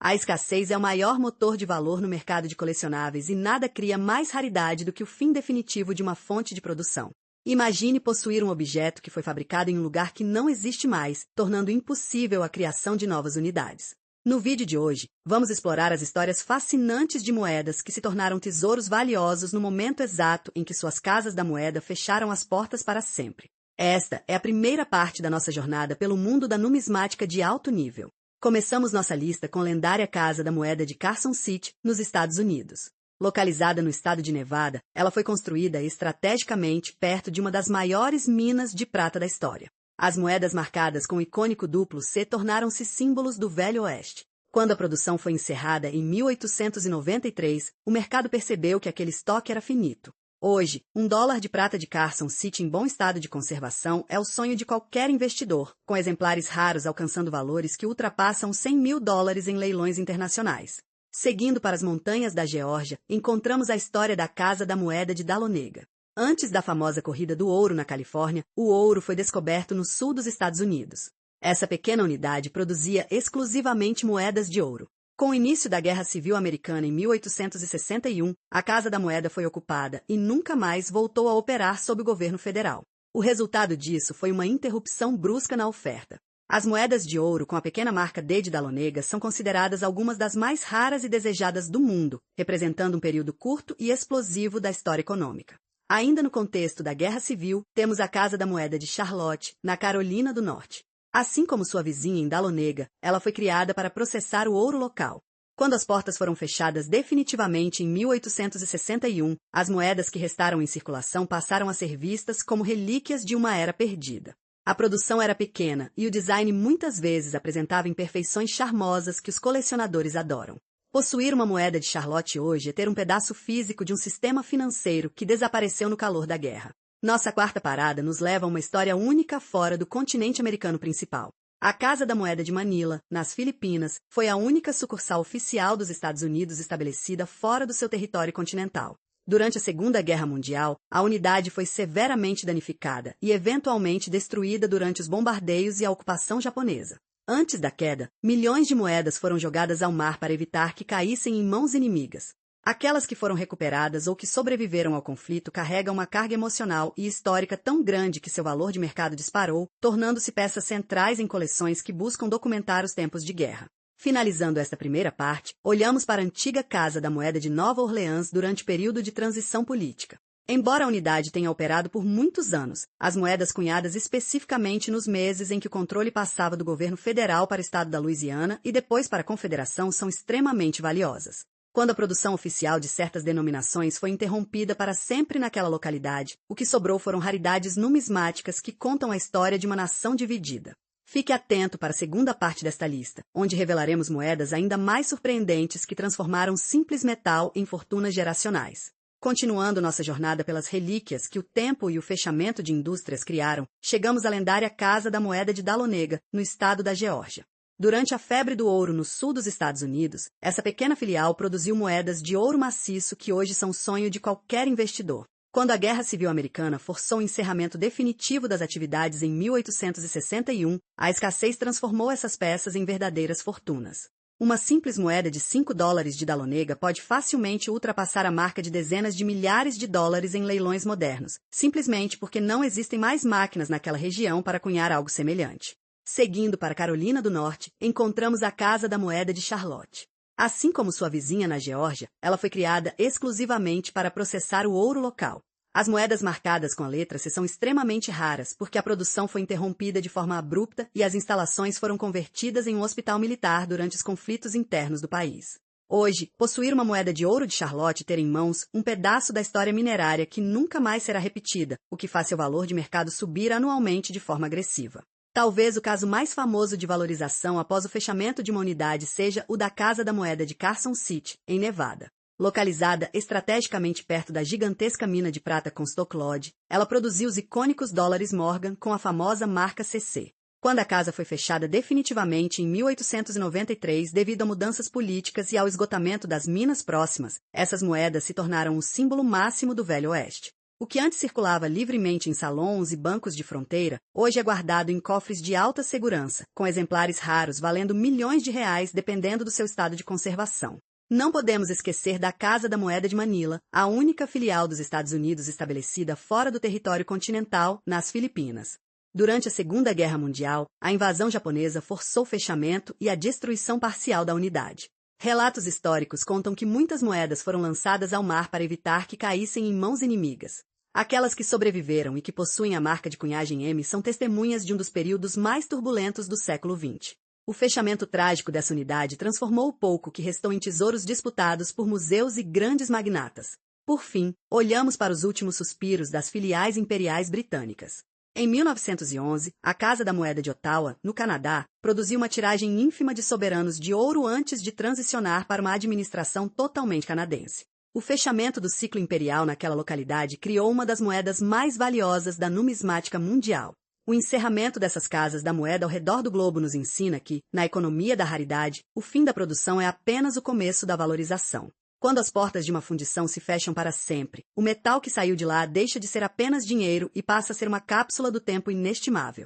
A escassez é o maior motor de valor no mercado de colecionáveis e nada cria mais raridade do que o fim definitivo de uma fonte de produção. Imagine possuir um objeto que foi fabricado em um lugar que não existe mais, tornando impossível a criação de novas unidades. No vídeo de hoje, vamos explorar as histórias fascinantes de moedas que se tornaram tesouros valiosos no momento exato em que suas casas da moeda fecharam as portas para sempre. Esta é a primeira parte da nossa jornada pelo mundo da numismática de alto nível. Começamos nossa lista com a lendária Casa da Moeda de Carson City, nos Estados Unidos. Localizada no estado de Nevada, ela foi construída estrategicamente perto de uma das maiores minas de prata da história. As moedas marcadas com o icônico duplo C tornaram-se símbolos do Velho Oeste. Quando a produção foi encerrada em 1893, o mercado percebeu que aquele estoque era finito. Hoje, $1 de prata de Carson City em bom estado de conservação é o sonho de qualquer investidor, com exemplares raros alcançando valores que ultrapassam $100 mil em leilões internacionais. Seguindo para as montanhas da Geórgia, encontramos a história da Casa da Moeda de Dahlonega. Antes da famosa corrida do ouro na Califórnia, o ouro foi descoberto no sul dos Estados Unidos. Essa pequena unidade produzia exclusivamente moedas de ouro. Com o início da Guerra Civil Americana em 1861, a Casa da Moeda foi ocupada e nunca mais voltou a operar sob o governo federal. O resultado disso foi uma interrupção brusca na oferta. As moedas de ouro com a pequena marca D de Dahlonega são consideradas algumas das mais raras e desejadas do mundo, representando um período curto e explosivo da história econômica. Ainda no contexto da Guerra Civil, temos a Casa da Moeda de Charlotte, na Carolina do Norte. Assim como sua vizinha em Dahlonega, ela foi criada para processar o ouro local. Quando as portas foram fechadas definitivamente em 1861, as moedas que restaram em circulação passaram a ser vistas como relíquias de uma era perdida. A produção era pequena e o design muitas vezes apresentava imperfeições charmosas que os colecionadores adoram. Possuir uma moeda de Charlotte hoje é ter um pedaço físico de um sistema financeiro que desapareceu no calor da guerra. Nossa quarta parada nos leva a uma história única fora do continente americano principal. A Casa da Moeda de Manila, nas Filipinas, foi a única sucursal oficial dos Estados Unidos estabelecida fora do seu território continental. Durante a Segunda Guerra Mundial, a unidade foi severamente danificada e eventualmente destruída durante os bombardeios e a ocupação japonesa. Antes da queda, milhões de moedas foram jogadas ao mar para evitar que caíssem em mãos inimigas. Aquelas que foram recuperadas ou que sobreviveram ao conflito carregam uma carga emocional e histórica tão grande que seu valor de mercado disparou, tornando-se peças centrais em coleções que buscam documentar os tempos de guerra. Finalizando esta primeira parte, olhamos para a antiga Casa da Moeda de Nova Orleans durante o período de transição política. Embora a unidade tenha operado por muitos anos, as moedas cunhadas especificamente nos meses em que o controle passava do governo federal para o estado da Louisiana e depois para a Confederação são extremamente valiosas. Quando a produção oficial de certas denominações foi interrompida para sempre naquela localidade, o que sobrou foram raridades numismáticas que contam a história de uma nação dividida. Fique atento para a segunda parte desta lista, onde revelaremos moedas ainda mais surpreendentes que transformaram simples metal em fortunas geracionais. Continuando nossa jornada pelas relíquias que o tempo e o fechamento de indústrias criaram, chegamos à lendária Casa da Moeda de Dahlonega, no estado da Geórgia. Durante a febre do ouro no sul dos Estados Unidos, essa pequena filial produziu moedas de ouro maciço que hoje são sonho de qualquer investidor. Quando a Guerra Civil Americana forçou o encerramento definitivo das atividades em 1861, a escassez transformou essas peças em verdadeiras fortunas. Uma simples moeda de $5 de Dahlonega pode facilmente ultrapassar a marca de dezenas de milhares de dólares em leilões modernos, simplesmente porque não existem mais máquinas naquela região para cunhar algo semelhante. Seguindo para Carolina do Norte, encontramos a Casa da Moeda de Charlotte. Assim como sua vizinha na Geórgia, ela foi criada exclusivamente para processar o ouro local. As moedas marcadas com a letra C são extremamente raras, porque a produção foi interrompida de forma abrupta e as instalações foram convertidas em um hospital militar durante os conflitos internos do país. Hoje, possuir uma moeda de ouro de Charlotte e ter em mãos um pedaço da história minerária que nunca mais será repetida, o que faz seu valor de mercado subir anualmente de forma agressiva. Talvez o caso mais famoso de valorização após o fechamento de uma unidade seja o da Casa da Moeda de Carson City, em Nevada. Localizada estrategicamente perto da gigantesca mina de prata Comstock Lodge, ela produziu os icônicos dólares Morgan com a famosa marca CC. Quando a casa foi fechada definitivamente em 1893 devido a mudanças políticas e ao esgotamento das minas próximas, essas moedas se tornaram o símbolo máximo do Velho Oeste. O que antes circulava livremente em salões e bancos de fronteira, hoje é guardado em cofres de alta segurança, com exemplares raros valendo milhões de reais dependendo do seu estado de conservação. Não podemos esquecer da Casa da Moeda de Manila, a única filial dos Estados Unidos estabelecida fora do território continental, nas Filipinas. Durante a Segunda Guerra Mundial, a invasão japonesa forçou o fechamento e a destruição parcial da unidade. Relatos históricos contam que muitas moedas foram lançadas ao mar para evitar que caíssem em mãos inimigas. Aquelas que sobreviveram e que possuem a marca de cunhagem M são testemunhas de um dos períodos mais turbulentos do século XX. O fechamento trágico dessa unidade transformou o pouco que restou em tesouros disputados por museus e grandes magnatas. Por fim, olhamos para os últimos suspiros das filiais imperiais britânicas. Em 1911, a Casa da Moeda de Ottawa, no Canadá, produziu uma tiragem ínfima de soberanos de ouro antes de transicionar para uma administração totalmente canadense. O fechamento do ciclo imperial naquela localidade criou uma das moedas mais valiosas da numismática mundial. O encerramento dessas casas da moeda ao redor do globo nos ensina que, na economia da raridade, o fim da produção é apenas o começo da valorização. Quando as portas de uma fundição se fecham para sempre, o metal que saiu de lá deixa de ser apenas dinheiro e passa a ser uma cápsula do tempo inestimável.